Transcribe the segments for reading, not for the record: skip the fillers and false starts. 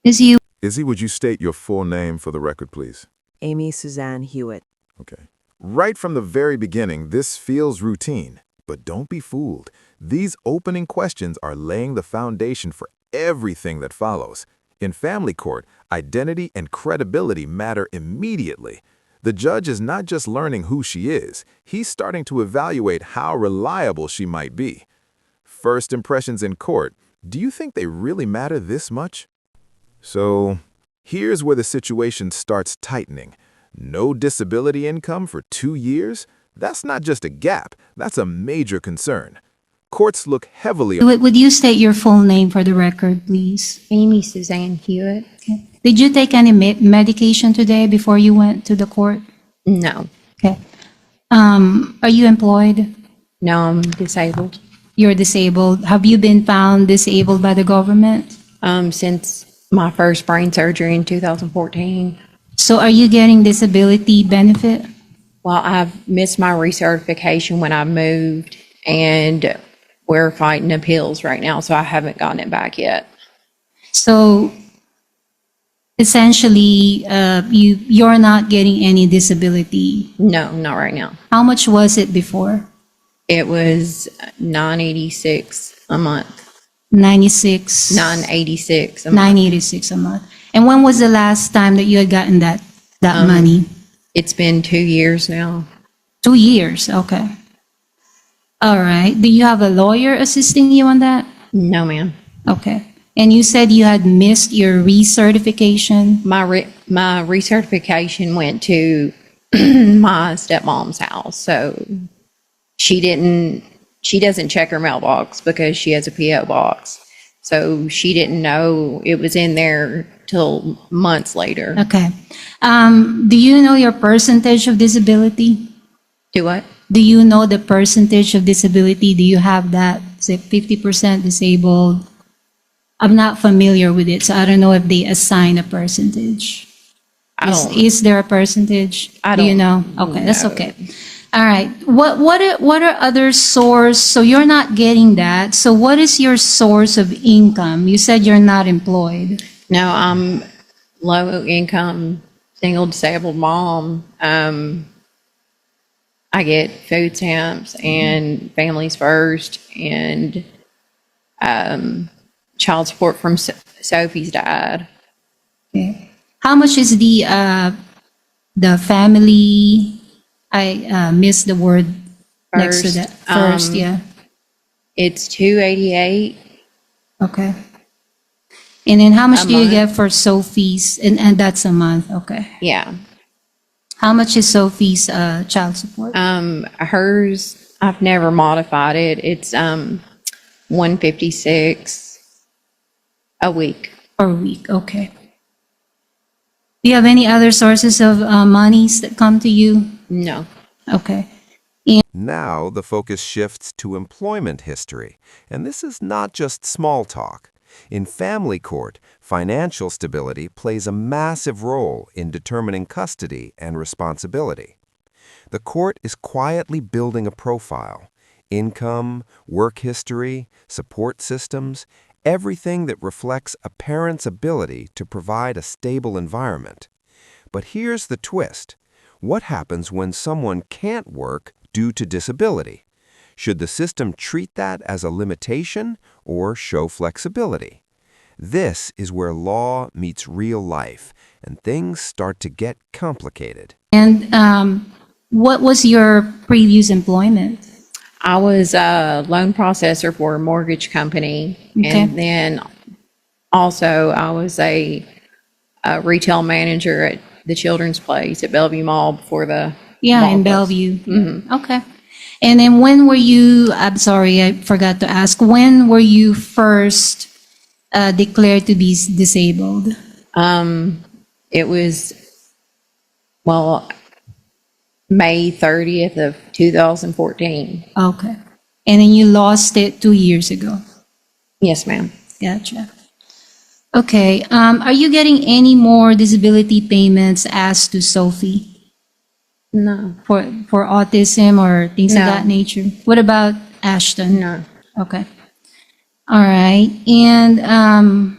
Izzy, would you state your full name for the record, please? Amy Suzanne Hewitt. Okay. Right from the very beginning, this feels routine. But don't be fooled. These opening questions are laying the foundation for everything that follows. In family court, identity and credibility matter immediately. The judge is not just learning who she is, he's starting to evaluate how reliable she might be. First impressions in court, do you think they really matter this much? So, here's where the situation starts tightening. No disability income for 2 years? That's not just a gap, that's a major concern. Courts look heavily on... Would you state your full name for the record, please? Amy Suzanne Hewitt. Okay. Did you take any medication today before you went to the court? No. Okay. Are you employed? No, I'm disabled. You're disabled. Have you been found disabled by the government? Since my first brain surgery in 2014. So are you getting disability benefit? Well, I've missed my recertification when I moved, and we're fighting appeals right now, so I haven't gotten it back yet. So essentially, you're not getting any disability. No, not right now. How much was it before? It was $986 a month. 96. $986 a month. 986 a month. And when was the last time that you had gotten that money? It's been 2 years now. 2 years, okay. All right. Do you have a lawyer assisting you on that? No, ma'am. Okay. And you said you had missed your recertification? My recertification went to my stepmom's house, so she doesn't check her mailbox because she has a P.O. box. So she didn't know it was in there till months later. Okay. Do you know your percentage of disability? Do what? Do you know the percentage of disability? Do you have that, say, 50% disabled? I'm not familiar with it, so I don't know if they assign a percentage. Is there a percentage? Do you know? Okay, that's okay. All right. What are other source? So you're not getting that. So what is your source of income? You said you're not employed. No, I'm low income, single disabled mom. I get food stamps and Families First and child support from Sophie's dad. Okay. How much is the family? I missed the word next to that. First, yeah. It's $288. Okay. And then how much do you get for Sophie's? And that's a month. Okay. Yeah. How much is Sophie's child support? Hers, I've never modified it. It's $156 a week. Per week. Okay. Do you have any other sources of monies that come to you? No. Okay. Now the focus shifts to employment history, and this is not just small talk. In family court, financial stability plays a massive role in determining custody and responsibility. The court is quietly building a profile: income, work history, support systems, everything that reflects a parent's ability to provide a stable environment. But here's the twist. What happens when someone can't work due to disability? Should the system treat that as a limitation or show flexibility? This is where law meets real life, and things start to get complicated. And what was your previous employment? I was a loan processor for a mortgage company. Okay. And then also I was a retail manager at the Children's Place at Bellevue Mall before the Yeah, mall in closed. Bellevue. Okay. And then when were you, I'm sorry, I forgot to ask, when were you first declared to be disabled? It was, well, May 30th of 2014. Okay. And then you lost it 2 years ago. Yes, ma'am. Gotcha. Okay. Are you getting any more disability payments as to Sophie No. for autism or things of No. that nature? What about Ashton? No. Okay. All right. And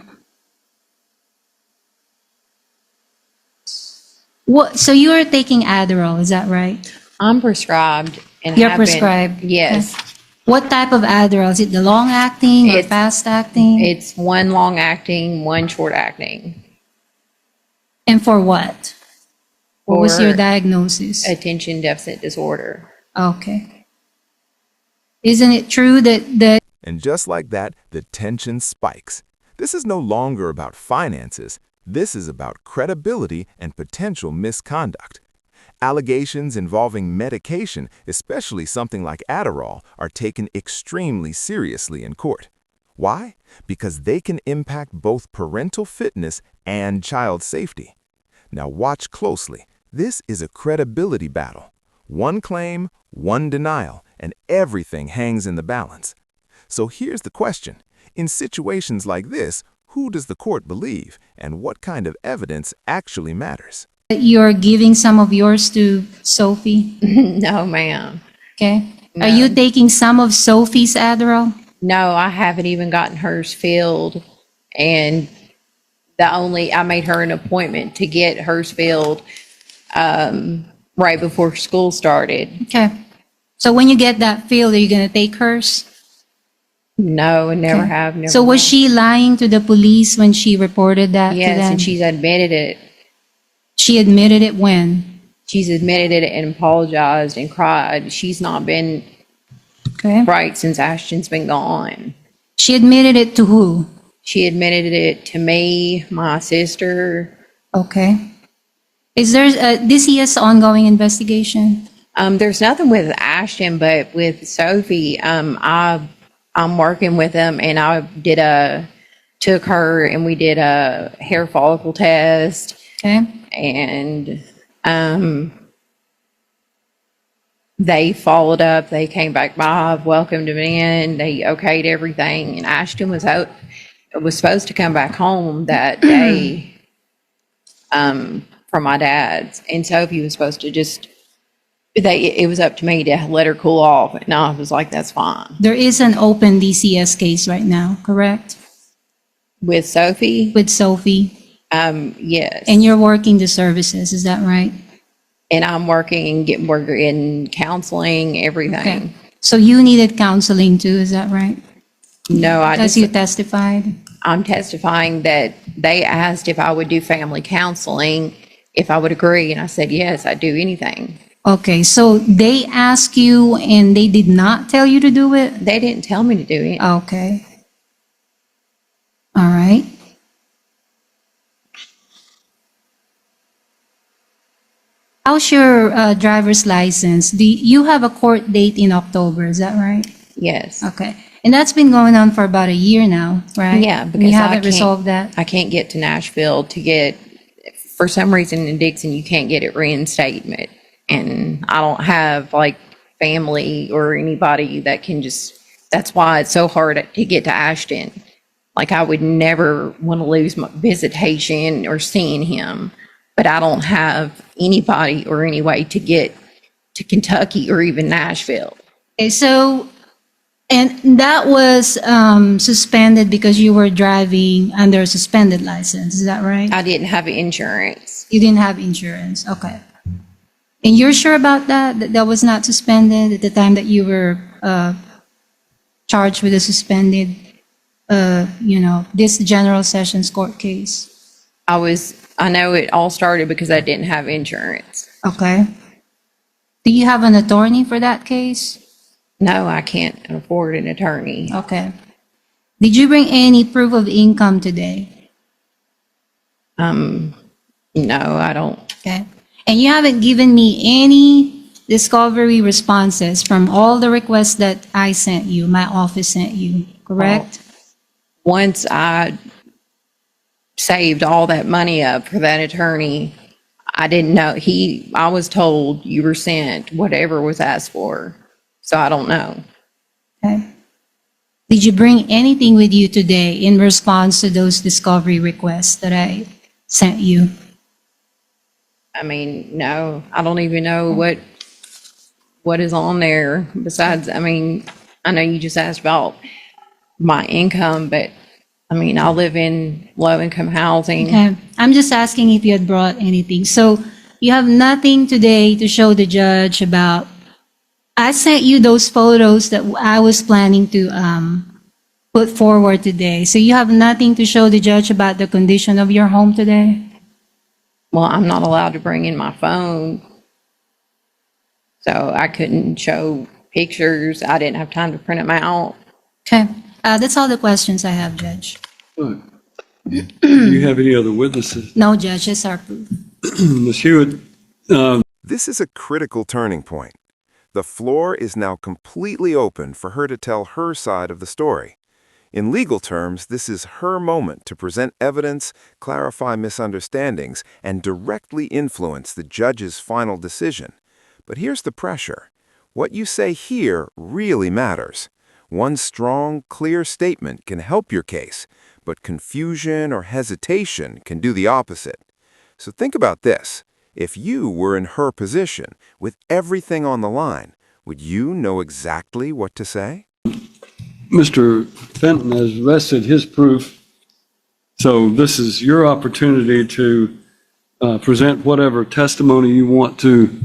so you are taking Adderall, is that right? I'm prescribed and You're have been- prescribed? Yes. Okay. What type of Adderall? Is it the long acting or It's- fast acting? It's one long acting, one short acting. And for what? What was your For diagnosis? attention deficit disorder. Okay. Isn't it true that And just like that, the tension spikes. This is no longer about finances. This is about credibility and potential misconduct. Allegations involving medication, especially something like Adderall, are taken extremely seriously in court. Why? Because they can impact both parental fitness and child safety. Now watch closely. This is a credibility battle. One claim, one denial, and everything hangs in the balance. So here's the question. In situations like this, who does the court believe, and what kind of evidence actually matters? you're giving some of yours to Sophie? No, ma'am. Okay. No. Are you taking some of Sophie's Adderall? No, I haven't even gotten hers filled. And I made her an appointment to get hers filled right before school started. Okay. So when you get that filled, are you going to take hers? No, and never Okay. have. Never So was will. she lying to the police when she reported that to Yes, them? and she's admitted it. She admitted it when? She's admitted it and apologized and cried. She's not been Okay. right since Ashton's been gone. She admitted it to who? She admitted it to me, my sister. Okay. Is there this is ongoing investigation? There's nothing with Ashton, but with Sophie, I'm working with them, and took her and we did a hair follicle test, Okay. and they followed up. They came back by, welcomed him in, they okayed everything, and Ashton was supposed to come back home that day from my dad's, and Sophie was supposed to it was up to me to let her cool off, and I was like, that's fine. There is an open DCS case right now, correct? With Sophie, With Sophie, yes. and you're working the services, is that right? And I'm working in counseling, everything. Okay. So you needed counseling too, is that right? No, Because you testified? I'm testifying that they asked if I would do family counseling, if I would agree, and I said, yes, I'd do anything. Okay, so they asked you and they did not tell you to do it? They didn't tell me to do it. Okay. All right. How's your driver's license? Do you have a court date in October, is that right? Yes. Okay. And that's been going on for about a year now, right? Yeah, And because you I haven't can't- resolved that? I can't get to Nashville for some reason in Dixon, you can't get it reinstatement. And I don't have like family or anybody that can that's why it's so hard to get to Ashton. Like I would never want to lose my visitation or seeing him, but I don't have anybody or any way to get to Kentucky or even Nashville. Okay, so, and that was suspended because you were driving under a suspended license, is that right? I didn't have insurance. You didn't have insurance, okay. And you're sure about that? That was not suspended at the time that you were charged with a suspended, this general sessions court case? I know it all started because I didn't have insurance. Okay. Do you have an attorney for that case? No, I can't afford an attorney. Okay. Did you bring any proof of income today? No, I don't. Okay. And you haven't given me any discovery responses from all the requests that I sent you, my office sent you, correct? Once I saved all that money up for that attorney, I didn't know. I was told you were sent whatever was asked for. So I don't know. Okay. Did you bring anything with you today in response to those discovery requests that I sent you? I mean, no, I don't even know what is on there besides, I know you just asked about my income, but I mean, I live in low-income housing. Okay. I'm just asking if you had brought anything. So you have nothing today to show the judge about. I sent you those photos that I was planning to put forward today. So you have nothing to show the judge about the condition of your home today? Well, I'm not allowed to bring in my phone, so I couldn't show pictures. I didn't have time to print them out. Okay. That's all the questions I have, Judge. All right. Do you have any other witnesses? No, Judge, it's our proof. Ms. Hewitt, This is a critical turning point. The floor is now completely open for her to tell her side of the story. In legal terms, this is her moment to present evidence, clarify misunderstandings, and directly influence the judge's final decision. But here's the pressure. What you say here really matters. One strong, clear statement can help your case, but confusion or hesitation can do the opposite. So think about this. If you were in her position, with everything on the line, would you know exactly what to say? Mr. Fenton has rested his proof, so this is your opportunity to present whatever testimony you want to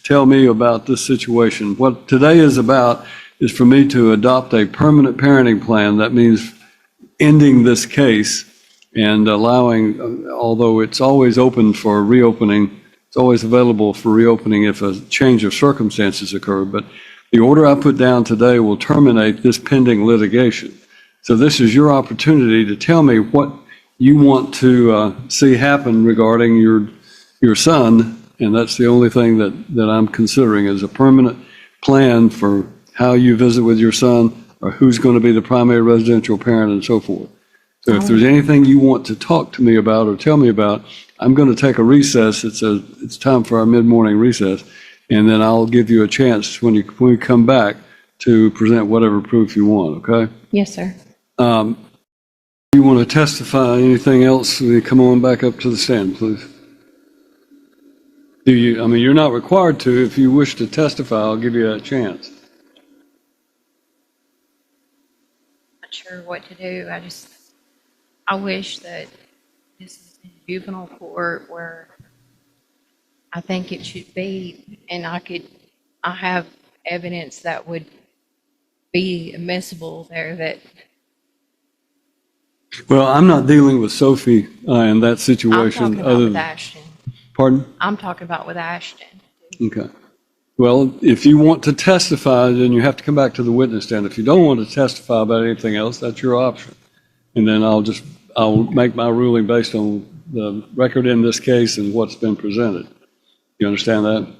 tell me about this situation. What today is about is for me to adopt a permanent parenting plan. That means ending this case and allowing, although it's always open for reopening, it's always available for reopening if a change of circumstances occur, but the order I put down today will terminate this pending litigation. So this is your opportunity to tell me what you want to see happen regarding your son, and that's the only thing that I'm considering is a permanent plan for how you visit with your son, or who's going to be the primary residential parent, and so forth. So if there's anything you want to talk to me about or tell me about, I'm going to take a recess. It's time for our mid-morning recess, and then I'll give you a chance when we come back to present whatever proof you want, okay? Yes, sir. You want to testify anything else? Come on back up to the stand, please. Do you, I mean, you're not required to. If you wish to testify, I'll give you that chance. Not sure what to do. I wish that this is in juvenile court where I think it should be, and I have evidence that would be admissible there that. Well, I'm not dealing with Sophie in that I'm situation. talking about with Ashton. Pardon? I'm talking about with Ashton. Okay. Well, if you want to testify, then you have to come back to the witness stand. If you don't want to testify about anything else, that's your option. And then I'll make my ruling based on the record in this case and what's been presented. You understand that?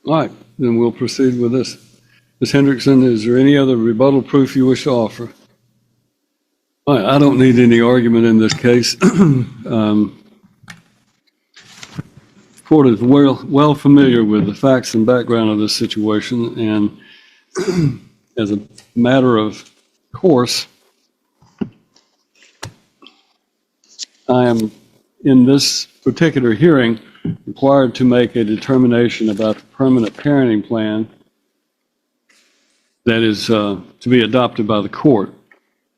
All right, then we'll proceed with this. Ms. Hendrickson, is there any other rebuttal proof you wish to offer? All right, I don't need any argument in this case. Court is well familiar with the facts and background of this situation, and as a matter of course, I am, in this particular hearing, required to make a determination about the permanent parenting plan that is to be adopted by the court.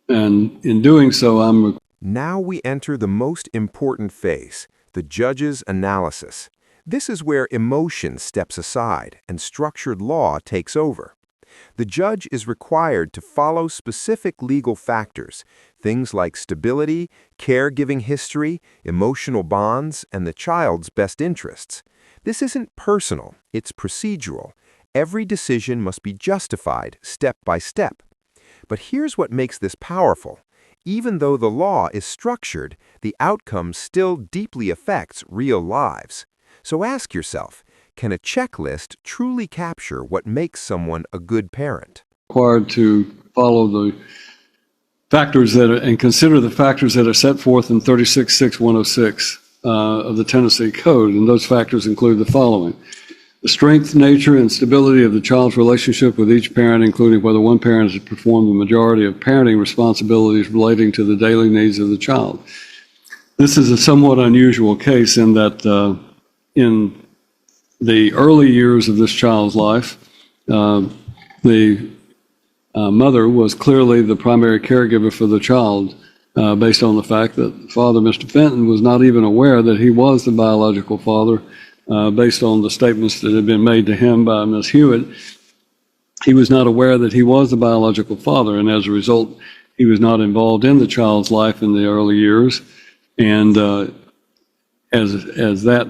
And in doing so, Now we enter the most important phase, the judge's analysis. This is where emotion steps aside and structured law takes over. The judge is required to follow specific legal factors, things like stability, caregiving history, emotional bonds, and the child's best interests. This isn't personal, it's procedural. Every decision must be justified step by step. But here's what makes this powerful. Even though the law is structured, the outcome still deeply affects real lives. So ask yourself, can a checklist truly capture what makes someone a good parent? required to follow the factors and consider the factors that are set forth in 36.6.106 of the Tennessee Code, and those factors include the following. The strength, nature, and stability of the child's relationship with each parent, including whether one parent has performed the majority of parenting responsibilities relating to the daily needs of the child. This is a somewhat unusual case in that in the early years of this child's life, the mother was clearly the primary caregiver for the child, based on the fact that Father, Mr. Fenton, was not even aware that he was the biological father, based on the statements that had been made to him by Ms. Hewitt. He was not aware that he was the biological father, and as a result, he was not involved in the child's life in the early years. And as that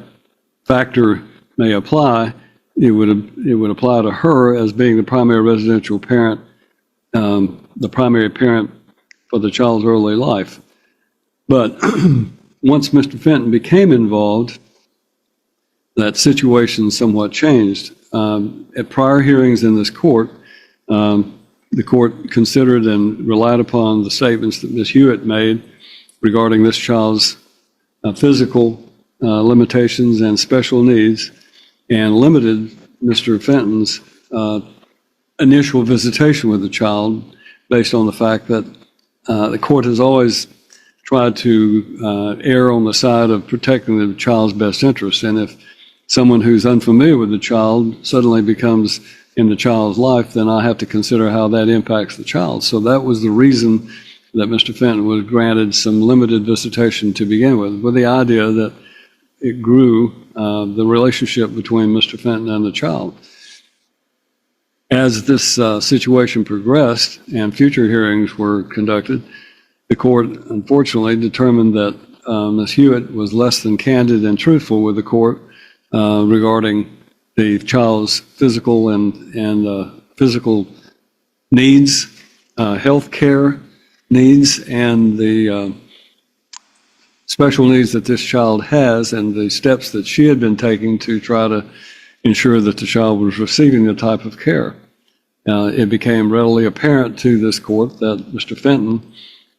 factor may apply, it would apply to her as being the primary residential parent, the primary parent for the child's early life. But once Mr. Fenton became involved, that situation somewhat changed. At prior hearings in this court, the court considered and relied upon the statements that Ms. Hewitt made regarding this child's physical limitations and special needs, and limited Mr. Fenton's initial visitation with the child based on the fact that the court has always tried to err on the side of protecting the child's best interests. And if someone who's unfamiliar with the child suddenly becomes in the child's life, then I have to consider how that impacts the child. So that was the reason that Mr. Fenton was granted some limited visitation to begin with the idea that it grew the relationship between Mr. Fenton and the child. As this situation progressed and future hearings were conducted, the court unfortunately determined that Ms. Hewitt was less than candid and truthful with the court regarding the child's physical and physical needs, health care needs, and the special needs that this child has, and the steps that she had been taking to try to ensure that the child was receiving the type of care. It became readily apparent to this court that Mr. Fenton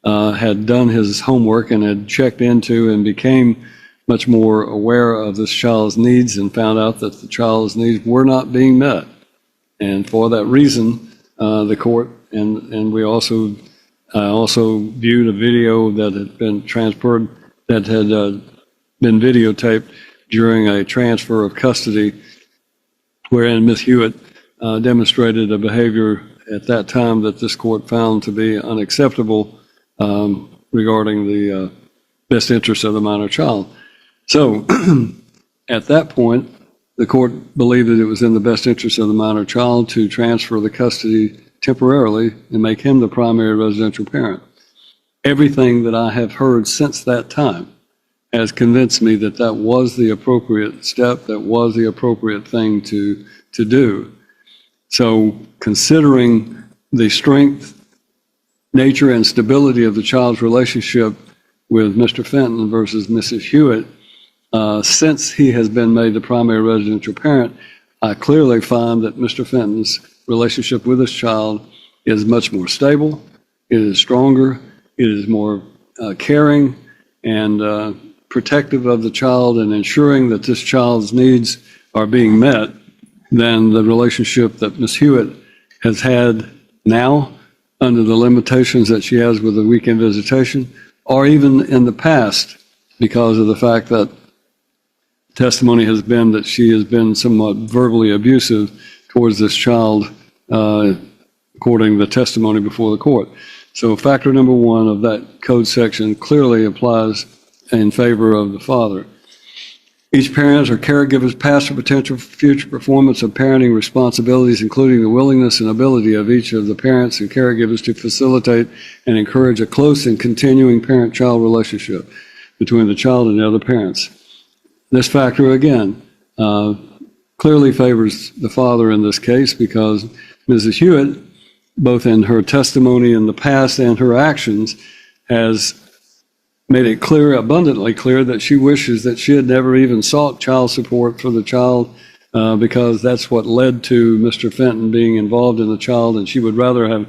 had done his homework and had checked into and became much more aware of this child's needs, and found out that the child's needs were not being met. And for that reason, the court, and we also viewed a video that had been transferred, that had been videotaped during a transfer of custody, wherein Ms. Hewitt demonstrated a behavior at that time that this court found to be unacceptable regarding the best interest of the minor child. So at that point, the court believed that it was in the best interest of the minor child to transfer the custody temporarily and make him the primary residential parent. Everything that I have heard since that time has convinced me that that was the appropriate step, that was the appropriate thing to do. So considering the strength, nature, and stability of the child's relationship with Mr. Fenton versus Mrs. Hewitt, since he has been made the primary residential parent, I clearly find that Mr. Fenton's relationship with this child is much more stable, it is stronger, it is more caring and protective of the child and ensuring that this child's needs are being met than the relationship that Ms. Hewitt has had now under the limitations that she has with the weekend visitation, or even in the past, because of the fact that testimony has been that she has been somewhat verbally abusive towards this child, according to the testimony before the court. So factor number one of that code section clearly applies in favor of the father. Each parent or caregiver's past or potential future performance of parenting responsibilities, including the willingness and ability of each of the parents and caregivers to facilitate and encourage a close and continuing parent-child relationship between the child and the other parents. This factor, again, clearly favors the father in this case, because Mrs. Hewitt, both in her testimony in the past and her actions, has made it clear, abundantly clear, that she wishes that she had never even sought child support for the child, because that's what led to Mr. Fenton being involved in the child, and she would rather have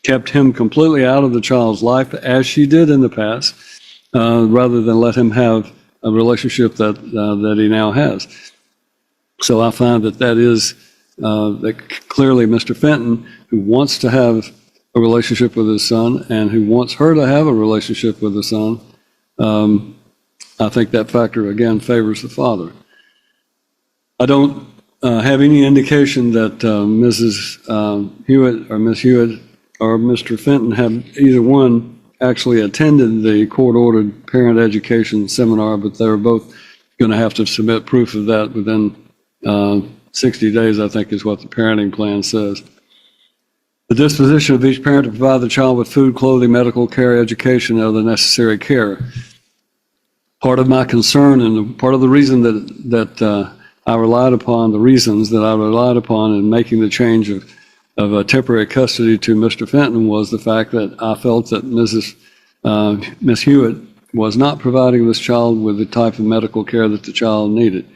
kept him completely out of the child's life, as she did in the past, rather than let him have a relationship that he now has. So I find that that is, that clearly Mr. Fenton, who wants to have a relationship with his son and who wants her to have a relationship with the son, I think that factor, again, favors the father. I don't have any indication that Mrs. Hewitt or Miss Hewitt or Mr. Fenton have either one actually attended the court-ordered parent education seminar, but they're both going to have to submit proof of that within 60 days, I think is what the parenting plan says. The disposition of each parent to provide the child with food, clothing, medical care, education, and other necessary care. Part of my concern and part of the reason that I relied upon, the reasons that I relied upon in making the change of temporary custody to Mr. Fenton was the fact that I felt that Miss Hewitt was not providing this child with the type of medical care that the child needed.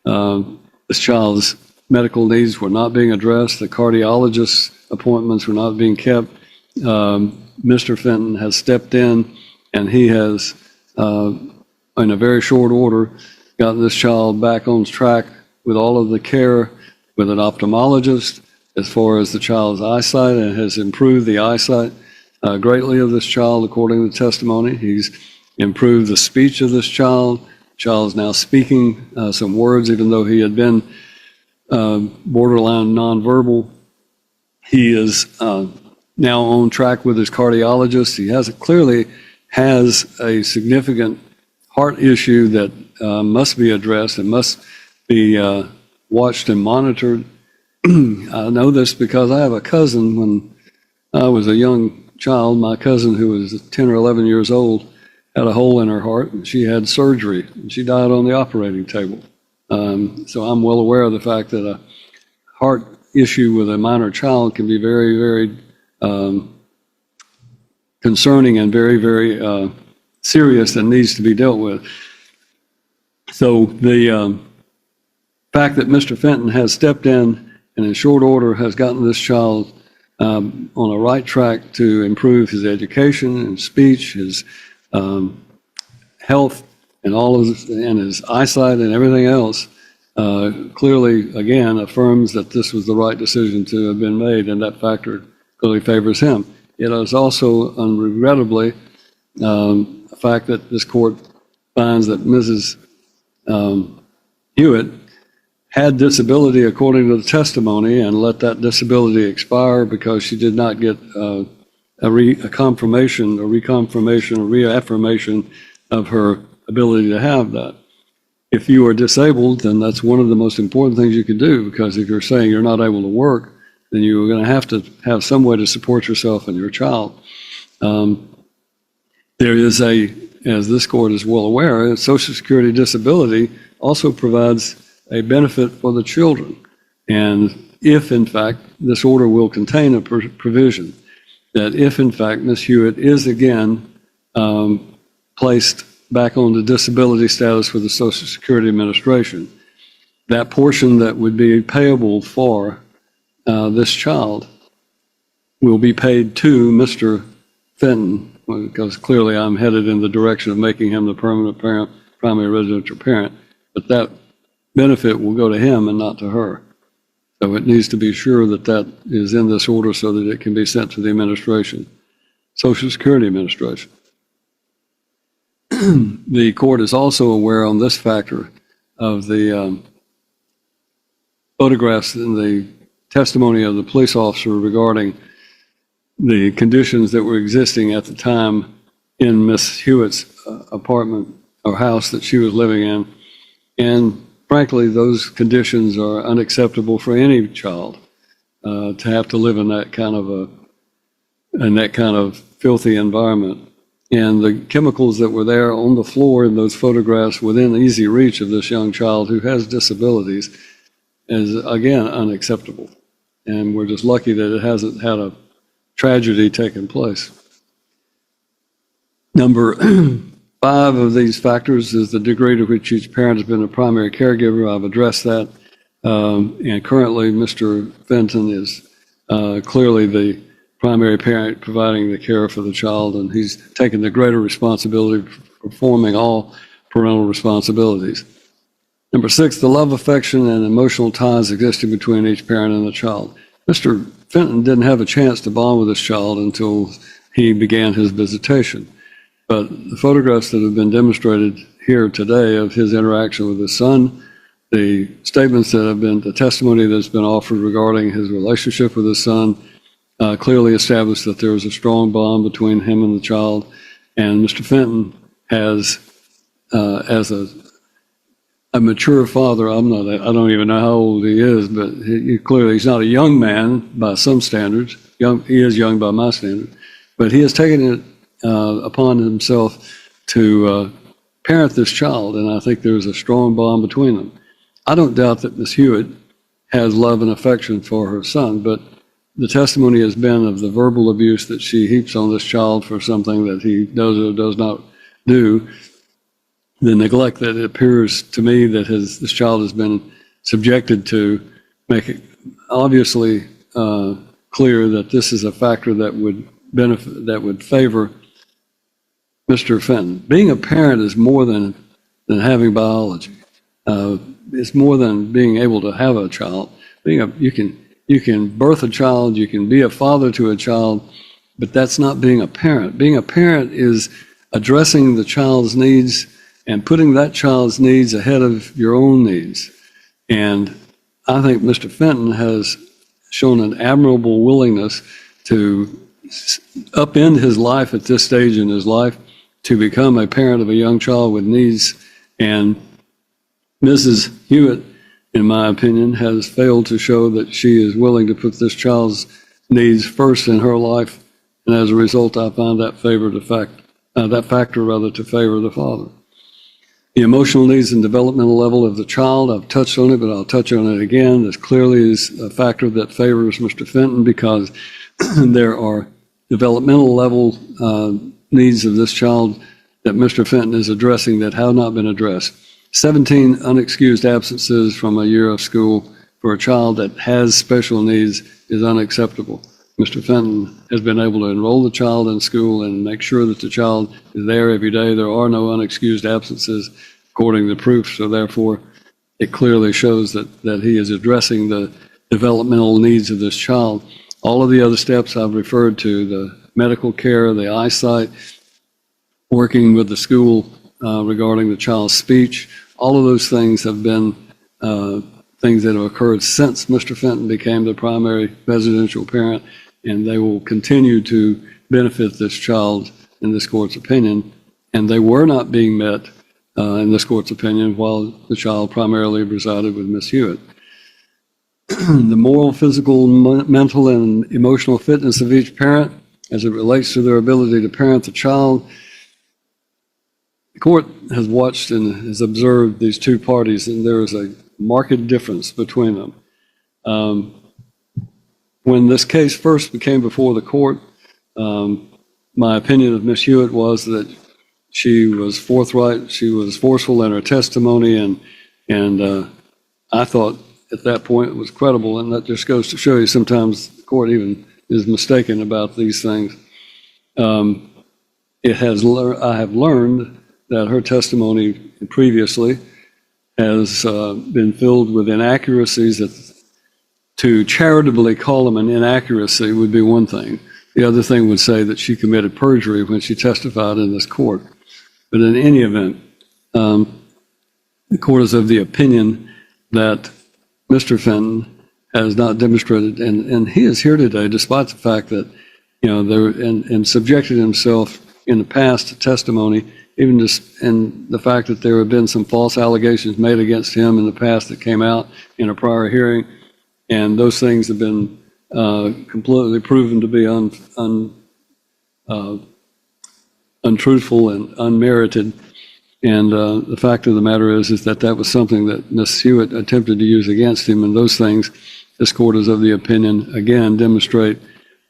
This child's medical needs were not being addressed. The cardiologist's appointments were not being kept. Mr. Fenton has stepped in and he has, in a very short order, gotten this child back on track with all of the care with an ophthalmologist as far as the child's eyesight, and has improved the eyesight greatly of this child according to testimony. He's improved the speech of this child. The child is now speaking some words, even though he had been borderline nonverbal. He is now on track with his cardiologist. He clearly has a significant heart issue that must be addressed and must be watched and monitored. I know this because I have a cousin. When I was a young child, my cousin, who was 10 or 11 years old, had a hole in her heart, and she had surgery, and she died on the operating table. So I'm well aware of the fact that a heart issue with a minor child can be very, very concerning and very, very serious and needs to be dealt with. So the fact that Mr. Fenton has stepped in and in short order has gotten this child on a right track to improve his education and speech, his health, and all of his, and his eyesight and everything else, clearly, again, affirms that this was the right decision to have been made, and that factor clearly favors him. It is also, unregrettably, a fact that this court finds that Mrs. Hewitt had disability according to the testimony and let that disability expire because she did not get a confirmation or reconfirmation or reaffirmation of her ability to have that. If you are disabled, then that's one of the most important things you can do, because if you're saying you're not able to work, then you're going to have some way to support yourself and your child. There is as this court is well aware, Social Security disability also provides a benefit for the children. And if, in fact, this order will contain a provision that if, in fact, Ms. Hewitt is again placed back on the disability status with the Social Security Administration, that portion that would be payable for this child will be paid to Mr. Fenton, because clearly I'm headed in the direction of making him the permanent parent, primary residential parent, but that benefit will go to him and not to her. So it needs to be sure that that is in this order so that it can be sent to the administration, Social Security Administration. The court is also aware on this factor of the photographs in the testimony of the police officer regarding the conditions that were existing at the time in Miss Hewitt's apartment or house that she was living in. And frankly, those conditions are unacceptable for any child to have to live in that kind of filthy environment. And the chemicals that were there on the floor in those photographs within easy reach of this young child who has disabilities is, again, unacceptable. And we're just lucky that it hasn't had a tragedy taken place. Number 5 of these factors is the degree to which each parent has been a primary caregiver. I've addressed that. And currently, Mr. Fenton is clearly the primary parent providing the care for the child, and he's taken the greater responsibility for performing all parental responsibilities. Number 6, the love, affection, and emotional ties existing between each parent and the child. Mr. Fenton didn't have a chance to bond with his child until he began his visitation. But the photographs that have been demonstrated here today of his interaction with his son, the statements that have been, the testimony that's been offered regarding his relationship with his son, clearly established that there was a strong bond between him and the child. And Mr. Fenton has, as a mature father, I don't even know how old he is, but clearly he's not a young man by some standards. He is young by my standards, but he has taken it upon himself to parent this child, and I think there's a strong bond between them. I don't doubt that Ms. Hewitt has love and affection for her son, but the testimony has been of the verbal abuse that she heaps on this child for something that he does or does not do, the neglect that it appears to me that this child has been subjected to, make it obviously clear that this is a factor that would benefit, that would favor Mr. Fenton. Being a parent is more than having biology. It's more than being able to have a child. You can birth a child, you can be a father to a child, but that's not being a parent. Being a parent is addressing the child's needs and putting that child's needs ahead of your own needs. And I think Mr. Fenton has shown an admirable willingness to upend his life at this stage in his life to become a parent of a young child with needs. And Mrs. Hewitt, in my opinion, has failed to show that she is willing to put this child's needs first in her life. And as a result, I find that factor to favor the father. The emotional needs and developmental level of the child, I've touched on it, but I'll touch on it again. This clearly is a factor that favors Mr. Fenton because there are developmental level needs of this child that Mr. Fenton is addressing that have not been addressed. 17 unexcused absences from a year of school for a child that has special needs is unacceptable. Mr. Fenton has been able to enroll the child in school and make sure that the child is there every day. There are no unexcused absences according to proof, so therefore it clearly shows that he is addressing the developmental needs of this child. All of the other steps I've referred to, the medical care, the eyesight, working with the school regarding the child's speech, all of those things have been things that have occurred since Mr. Fenton became the primary residential parent, and they will continue to benefit this child in this court's opinion. And they were not being met in this court's opinion while the child primarily resided with Ms. Hewitt. The moral, physical, mental, and emotional fitness of each parent as it relates to their ability to parent the child. The court has watched and has observed these two parties, and there is a marked difference between them. When this case first came before the court, my opinion of Ms. Hewitt was that she was forthright, she was forceful in her testimony, and I thought at that point it was credible, and that just goes to show you sometimes the court even is mistaken about these things. I have learned that her testimony previously has been filled with inaccuracies. That to charitably call them an inaccuracy would be one thing. The other thing would say that she committed perjury when she testified in this court. But in any event, the court is of the opinion that Mr. Fenton has not demonstrated, and he is here today despite the fact that, and subjected himself in the past to testimony, even just in the fact that there have been some false allegations made against him in the past that came out in a prior hearing, and those things have been completely proven to be untruthful and unmerited. And the fact of the matter is that was something that Ms. Hewitt attempted to use against him, and those things, this court is of the opinion, again, demonstrate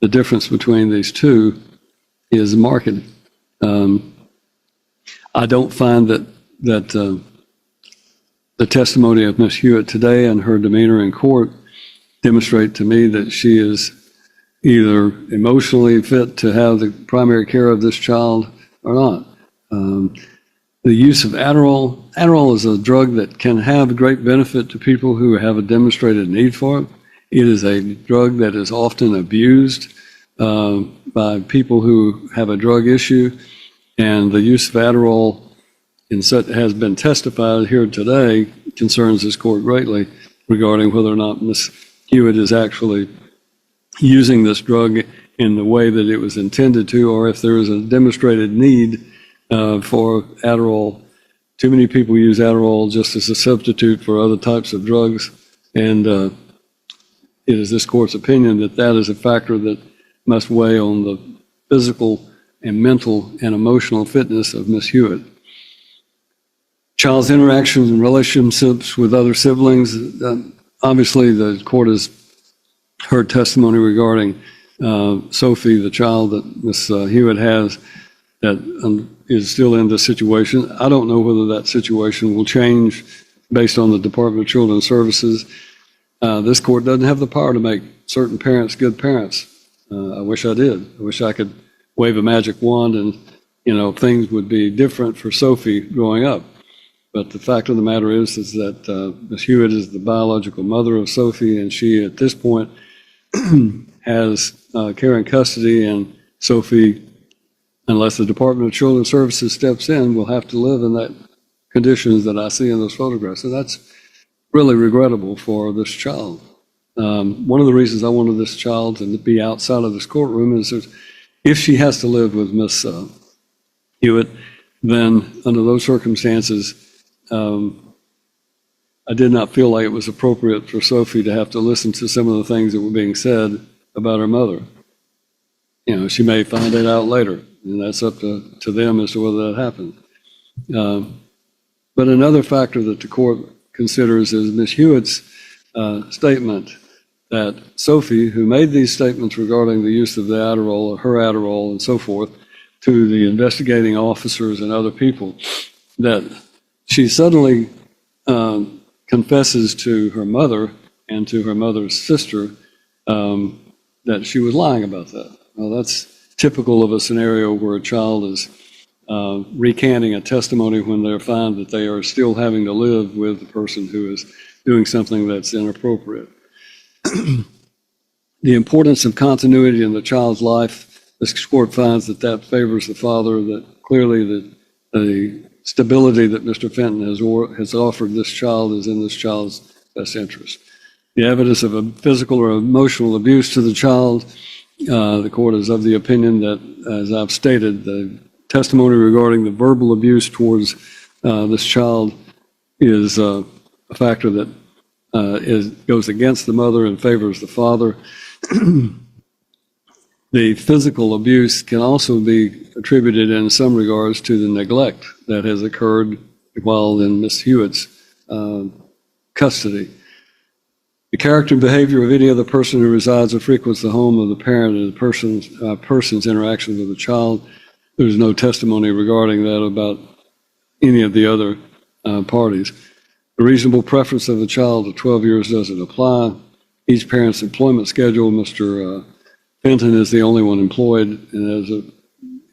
the difference between these two is marked. I don't find that the testimony of Ms. Hewitt today and her demeanor in court demonstrate to me that she is either emotionally fit to have the primary care of this child or not. the use of Adderall. Adderall is a drug that can have great benefit to people who have a demonstrated need for it. It is a drug that is often abused by people who have a drug issue, and the use of Adderall has been testified here today concerns this court greatly regarding whether or not Ms. Hewitt is actually using this drug in the way that it was intended to, or if there is a demonstrated need for Adderall. Too many people use Adderall just as a substitute for other types of drugs, and it is this court's opinion that that is a factor that must weigh on the physical and mental and emotional fitness of Ms. Hewitt. Child's interactions and relationships with other siblings. Obviously, the court has heard testimony regarding Sophie, the child that Ms. Hewitt has, that is still in this situation. I don't know whether that situation will change based on the Department of Children's Services. This court doesn't have the power to make certain parents good parents. I wish I did. I wish I could wave a magic wand and, things would be different for Sophie growing up. But the fact of the matter is that Ms. Hewitt is the biological mother of Sophie, and she, at this point, has care and custody, and Sophie, unless the Department of Children's Services steps in, will have to live in that conditions that I see in those photographs. And that's really regrettable for this child. One of the reasons I wanted this child to be outside of this courtroom is that if she has to live with Miss Hewitt, then under those circumstances, I did not feel like it was appropriate for Sophie to have to listen to some of the things that were being said about her mother. She may find it out later, and that's up to them as to whether that happens. But another factor that the court considers is Ms. Hewitt's statement that Sophie, who made these statements regarding the use of the Adderall, her Adderall, and so forth, to the investigating officers and other people, that she suddenly confesses to her mother and to her mother's sister that she was lying about that. Well, that's typical of a scenario where a child is recanting a testimony when they find that they are still having to live with the person who is doing something that's inappropriate. The importance of continuity in the child's life, this court finds that favors the father, that clearly the stability that Mr. Fenton has offered this child is in this child's best interest. The evidence of a physical or emotional abuse to the child, the court is of the opinion that, as I've stated, the testimony regarding the verbal abuse towards this child is a factor that goes against the mother and favors the father. The physical abuse can also be attributed in some regards to the neglect that has occurred while in Ms. Hewitt's custody. The character and behavior of any other person who resides or frequents the home of the parent and the person's interaction with the child. There's no testimony regarding that about any of the other parties. The reasonable preference of the child of 12 years doesn't apply. Each parent's employment schedule, Mr. Fenton is the only one employed, and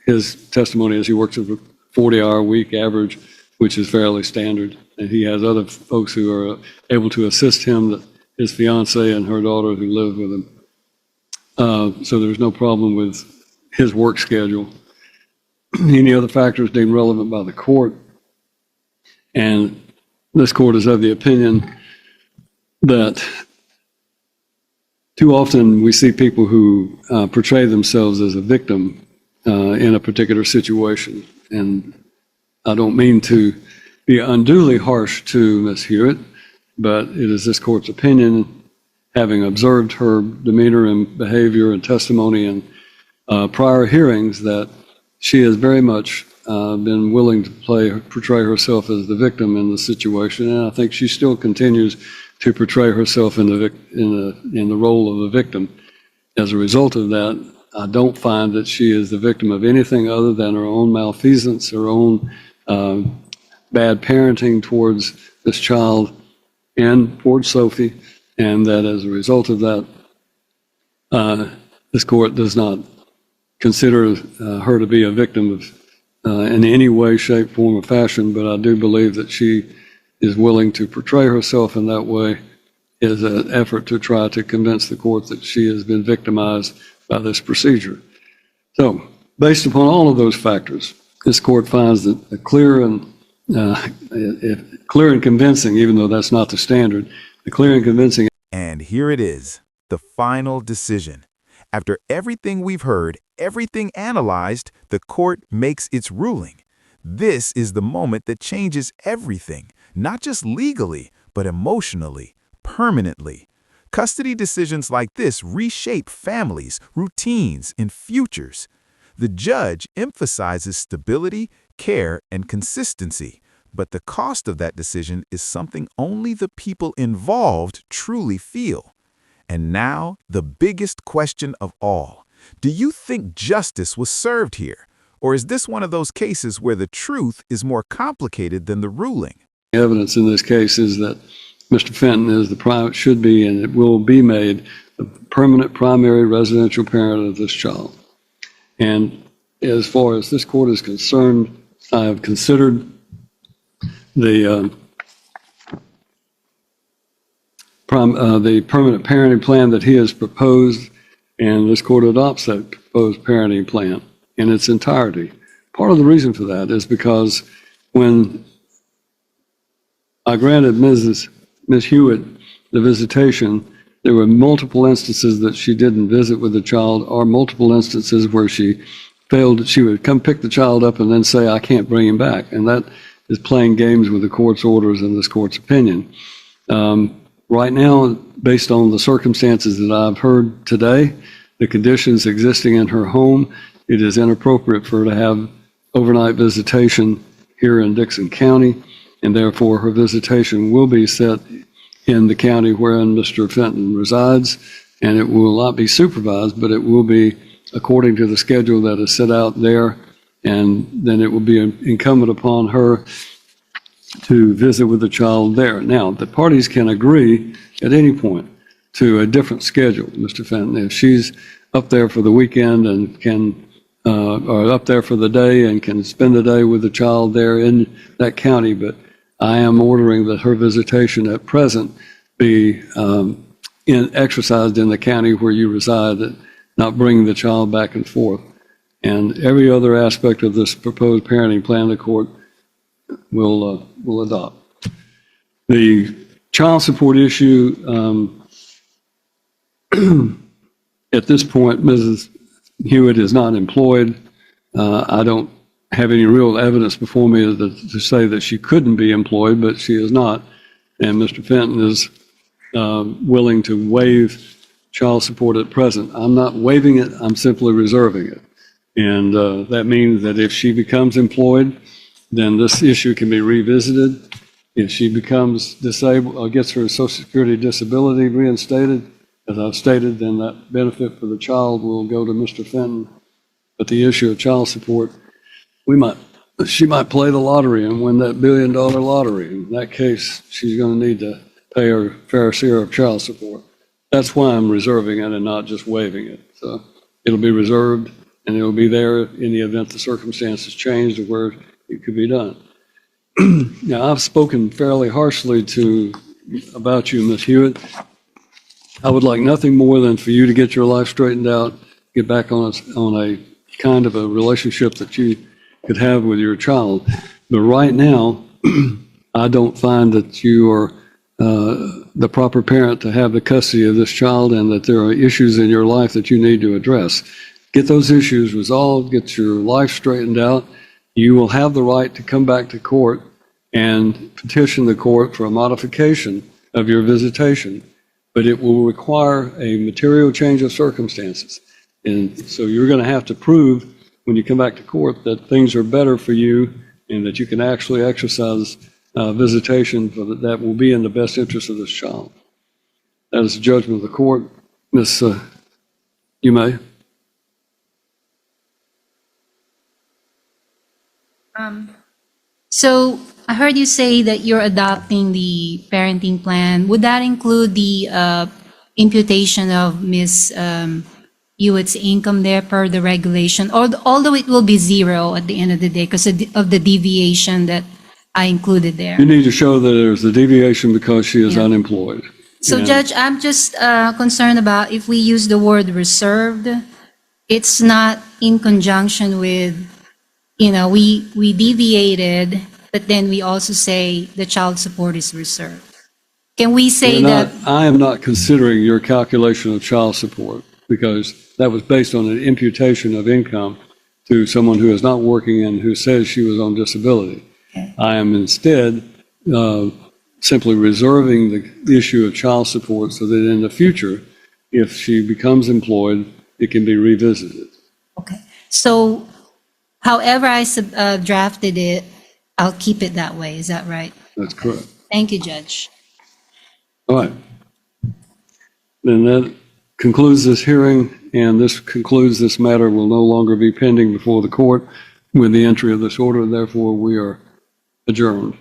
his testimony is he works a 40-hour week average, which is fairly standard, and he has other folks who are able to assist him, his fiance and her daughter who live with him. So there's no problem with his work schedule. Any other factors deemed relevant by the court, and this court is of the opinion that too often we see people who portray themselves as a victim in a particular situation. And I don't mean to be unduly harsh to Ms. Hewitt, but it is this court's opinion, having observed her demeanor and behavior and testimony in prior hearings, that she has very much been willing to portray herself as the victim in the situation. And I think she still continues to portray herself in the role of a victim. As a result of that, I don't find that she is the victim of anything other than her own malfeasance, her own bad parenting towards this child and towards Sophie, and that as a result of that, this court does not consider her to be a victim in any way, shape, form, or fashion, but I do believe that she is willing to portray herself in that way as an effort to try to convince the court that she has been victimized by this procedure. So, based upon all of those factors, this court finds that a clear and convincing, even though that's not the standard, the clear and convincing. And here it is, the final decision. After everything we've heard, everything analyzed, the court makes its ruling. This is the moment that changes everything, not just legally, but emotionally, permanently. Custody decisions like this reshape families, routines, and futures. The judge emphasizes stability, care, and consistency, but the cost of that decision is something only the people involved truly feel. And now, the biggest question of all. Do you think justice was served here? Or is this one of those cases where the truth is more complicated than the ruling? Evidence in this case is that Mr. Fenton is should be, and it will be made, the permanent primary residential parent of this child. And as far as this court is concerned, I have considered the permanent parenting plan that he has proposed, and this court adopts that proposed parenting plan in its entirety. Part of the reason for that is because when I granted Ms. Hewitt the visitation, there were multiple instances that she didn't visit with the child, or multiple instances where she failed. She would come pick the child up and then say, I can't bring him back. And that is playing games with the court's orders and this court's opinion. Right now, based on the circumstances that I've heard today, the conditions existing in her home, it is inappropriate for her to have overnight visitation here in Dixon County, and therefore her visitation will be set in the county wherein Mr. Fenton resides, and it will not be supervised, but it will be according to the schedule that is set out there, and then it will be incumbent upon her to visit with the child there. Now, the parties can agree at any point to a different schedule, Mr. Fenton. If she's up there for the weekend and or up there for the day and can spend the day with the child there in that county, but I am ordering that her visitation at present be exercised in the county where you reside, not bringing the child back and forth. And every other aspect of this proposed parenting plan the court will adopt. The child support issue, at this point, Mrs. Hewitt is not employed. I don't have any real evidence before me to say that she couldn't be employed, but she is not. And Mr. Fenton is willing to waive child support at present. I'm not waiving it, I'm simply reserving it. And that means that if she becomes employed, then this issue can be revisited. If she becomes disabled or gets her Social Security disability reinstated, as I've stated, then that benefit for the child will go to Mr. Fenton. But the issue of child support, she might play the lottery and win that $1 billion lottery. In that case, she's going to need to pay her fair share of child support. That's why I'm reserving it and not just waiving it. So it'll be reserved, and it'll be there in the event the circumstances change to where it could be done. Now, I've spoken fairly harshly about you, Ms. Hewitt. I would like nothing more than for you to get your life straightened out, get back on a kind of a relationship that you could have with your child. But right now, I don't find that you are the proper parent to have the custody of this child, and that there are issues in your life that you need to address. Get those issues resolved, get your life straightened out. You will have the right to come back to court and petition the court for a modification of your visitation, but it will require a material change of circumstances. And so you're going to have to prove when you come back to court that things are better for you and that you can actually exercise visitation that will be in the best interest of this child. That is the judgment of the court. Miss, you may. So I heard you say that you're adopting the parenting plan. Would that include the imputation of Ms. Hewitt's income there per the regulation, or although it will be zero at the end of the day because of the deviation that I included there. You need to show that there's a deviation because she is Yeah. unemployed. So And- Judge, I'm just concerned about if we use the word reserved, it's not in conjunction with, we deviated, but then we also say the child support is reserved. Can we say that? I am not considering your calculation of child support because that was based on an imputation of income to someone who is not working and who says she was on disability. Okay. I am instead simply reserving the issue of child support so that in the future, if she becomes employed, it can be revisited. Okay. So however I drafted it, I'll keep it that way. Is that right? That's correct. Thank you, Judge. All right. Then that concludes this hearing, and this concludes this matter will no longer be pending before the court with the entry of this order. Therefore, we are adjourned.